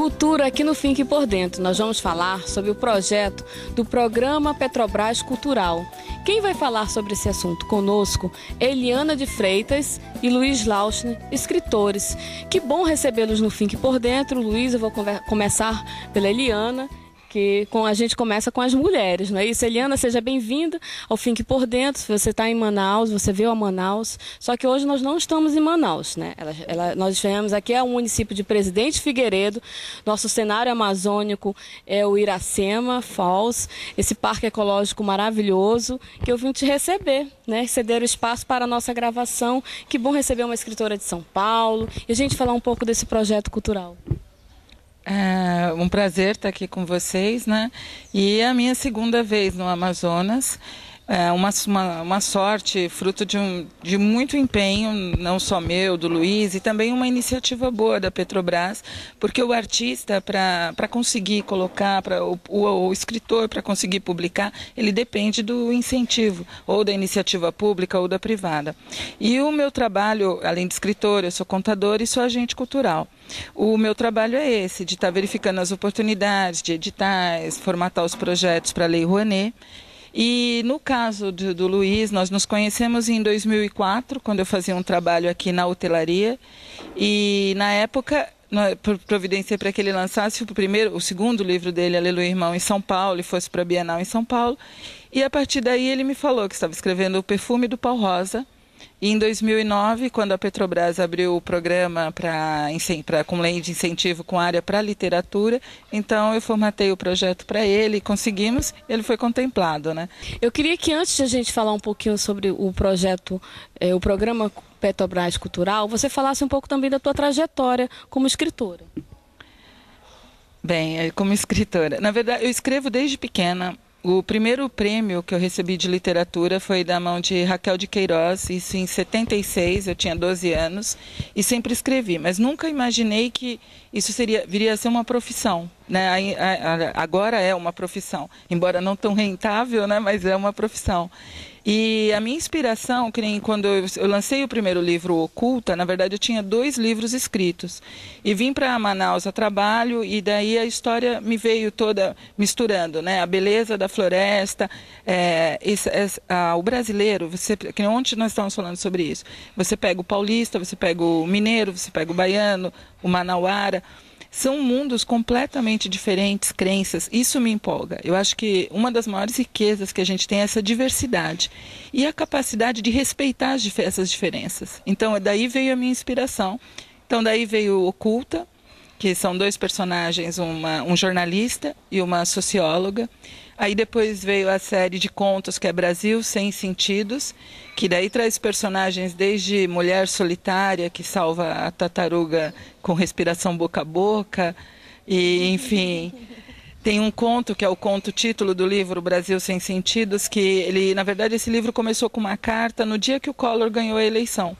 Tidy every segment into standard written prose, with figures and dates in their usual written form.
Cultura aqui no Fique por Dentro. Nós vamos falar sobre o projeto do Programa Petrobras Cultural. Quem vai falar sobre esse assunto conosco é Eliana de Freitas e Luiz Lauschner, escritores. Que bom recebê-los no Fique por Dentro. Luiz, eu vou começar pela Eliana, que a gente começa com as mulheres, não é isso? Eliana, seja bem-vinda ao Fique por Dentro. Você está em Manaus, você veio a Manaus, só que hoje nós não estamos em Manaus, né? Nós estivemos aqui, é o município de Presidente Figueiredo, nosso cenário amazônico é o Iracema Falls, esse parque ecológico maravilhoso, que eu vim te receber, né? Ceder o espaço para a nossa gravação. Que bom receber uma escritora de São Paulo e a gente falar um pouco desse projeto cultural. É um prazer estar aqui com vocês, né? E é a minha segunda vez no Amazonas. É uma sorte, fruto de muito empenho, não só meu, do Luiz, e também uma iniciativa boa da Petrobras, porque o artista, para conseguir colocar, o escritor, para conseguir publicar, ele depende do incentivo, ou da iniciativa pública ou da privada. E o meu trabalho, além de escritor, eu sou contadora e sou agente cultural. O meu trabalho é esse, de estar verificando as oportunidades, de editais, formatar os projetos para a Lei Rouanet. E no caso do Luiz, nós nos conhecemos em 2004, quando eu fazia um trabalho aqui na hotelaria. E na época, providenciei para que ele lançasse o segundo livro dele, Aleluia Irmão, em São Paulo, e fosse para a Bienal em São Paulo. E a partir daí ele me falou que estava escrevendo O Perfume do Pau Rosa. E em 2009, quando a Petrobras abriu o programa com lei de incentivo com área para literatura, então eu formatei o projeto para ele, conseguimos, ele foi contemplado, né? Eu queria que antes de a gente falar um pouquinho sobre o projeto, o programa Petrobras Cultural, você falasse um pouco também da tua trajetória como escritora. Bem, como escritora, na verdade eu escrevo desde pequena. O primeiro prêmio que eu recebi de literatura foi da mão de Raquel de Queiroz, isso em 76, eu tinha 12 anos, e sempre escrevi, mas nunca imaginei que isso viria a ser uma profissão, né? Agora é uma profissão, embora não tão rentável, né? Mas é uma profissão. E a minha inspiração, que nem quando eu lancei o primeiro livro, Oculta, na verdade eu tinha 2 livros escritos. E vim para Manaus a trabalho e daí a história me veio toda misturando, né? A beleza da floresta, o brasileiro, que ontem nós estávamos falando sobre isso. Você pega o paulista, você pega o mineiro, você pega o baiano, o manauara. São mundos completamente diferentes, crenças, isso me empolga. Eu acho que uma das maiores riquezas que a gente tem é essa diversidade e a capacidade de respeitar essas diferenças. Então, daí veio a minha inspiração. Então, daí veio Oculta, que são 2 personagens, um jornalista e uma socióloga. Aí depois veio a série de contos, que é Brasil Sem Sentidos, que daí traz personagens desde mulher solitária, que salva a tartaruga com respiração boca a boca, e enfim... Tem um conto, que é o conto título do livro Brasil Sem Sentidos, que na verdade esse livro começou com uma carta no dia que o Collor ganhou a eleição.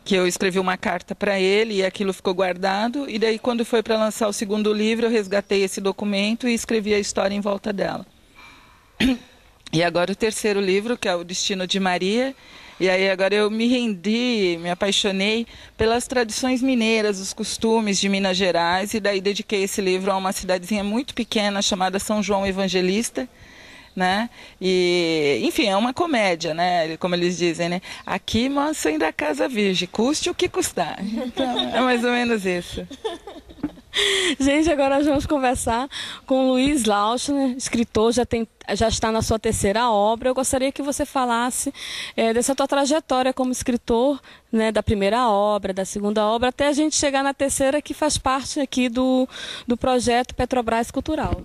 Que eu escrevi uma carta para ele e aquilo ficou guardado, e daí quando foi para lançar o segundo livro eu resgatei esse documento e escrevi a história em volta dela. E agora o terceiro livro, que é O Destino de Maria, e aí agora eu me rendi, me apaixonei pelas tradições mineiras, os costumes de Minas Gerais, e daí dediquei esse livro a uma cidadezinha muito pequena chamada São João Evangelista, né? E, enfim, é uma comédia, né? Como eles dizem, né? Aqui, moça, ainda casa virgem, custe o que custar. Então, é mais ou menos isso. Gente, agora nós vamos conversar com o Luiz Lauschner, escritor, já está na sua terceira obra. Eu gostaria que você falasse dessa tua trajetória como escritor, né, da primeira obra, da segunda obra, até a gente chegar na terceira, que faz parte aqui do projeto Petrobras Cultural.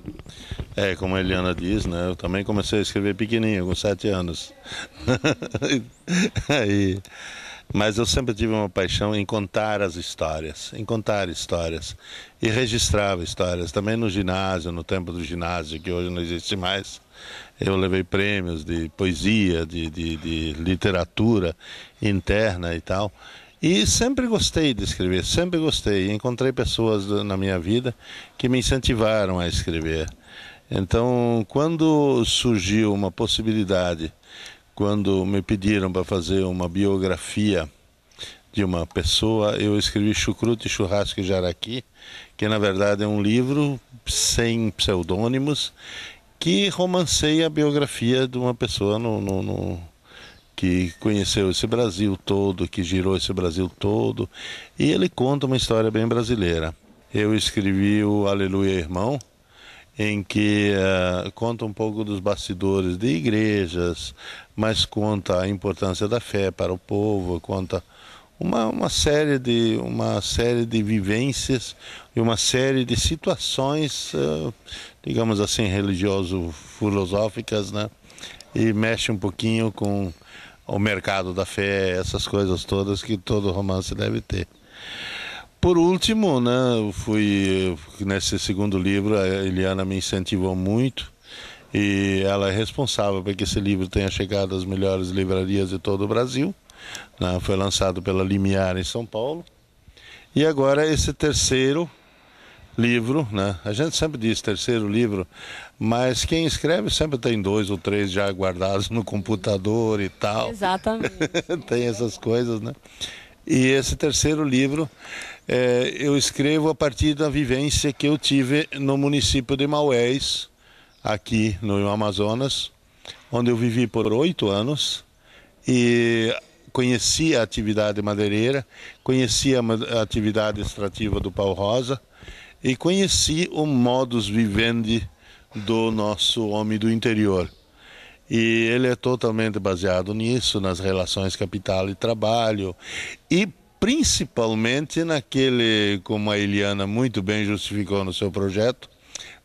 Como a Eliana diz, né, eu também comecei a escrever pequenininho, com 7 anos. Mas eu sempre tive uma paixão em contar as histórias, e registrava histórias. Também no ginásio, no tempo do ginásio, que hoje não existe mais, eu levei prêmios de poesia, de literatura interna e tal. E sempre gostei de escrever, sempre gostei. E encontrei pessoas na minha vida que me incentivaram a escrever. Então, quando surgiu uma possibilidade, quando me pediram para fazer uma biografia de uma pessoa. Eu escrevi Chucrute, Churrasco e Jaraqui, que na verdade é um livro sem pseudônimos, que romanceia a biografia de uma pessoa que conheceu esse Brasil todo, que girou esse Brasil todo, e ele conta uma história bem brasileira. Eu escrevi o Aleluia Irmão, em que conta um pouco dos bastidores de igrejas, mas conta a importância da fé para o povo, conta uma série de vivências e uma série de situações, digamos assim, religioso-filosóficas, né? E mexe um pouquinho com o mercado da fé, essas coisas todas que todo romance deve ter. Por último, né, nesse segundo livro, a Eliana me incentivou muito, e ela é responsável para que esse livro tenha chegado às melhores livrarias de todo o Brasil. Né, foi lançado pela Limiar em São Paulo. E agora esse terceiro livro, né, a gente sempre diz terceiro livro, mas quem escreve sempre tem 2 ou 3 já guardados no computador e tal. Exatamente. Tem essas coisas, né? E esse terceiro livro eu escrevo a partir da vivência que eu tive no município de Maués, aqui no Amazonas, onde eu vivi por 8 anos e conheci a atividade madeireira, conheci a atividade extrativa do pau-rosa e conheci o modus vivendi do nosso homem do interior. E ele é totalmente baseado nisso, nas relações capital e trabalho, e principalmente naquele, como a Eliana muito bem justificou no seu projeto,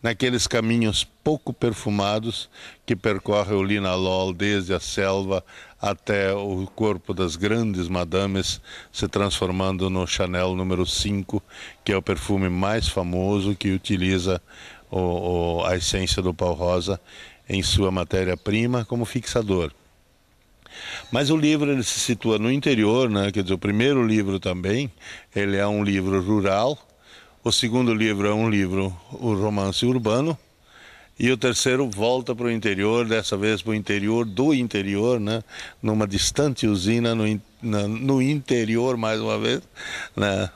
naqueles caminhos pouco perfumados que percorre o Linalol desde a selva até o corpo das grandes madames, se transformando no Chanel número 5, que é o perfume mais famoso, que utiliza a essência do pau-rosa em sua matéria-prima como fixador. Mas o livro ele se situa no interior, né? Quer dizer, o primeiro livro também, ele é um livro rural, o segundo livro é um livro, o romance urbano, e o terceiro volta para o interior, dessa vez para o interior do interior, né? Numa distante usina no interior, mais uma vez, né?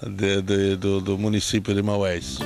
do município de Maués.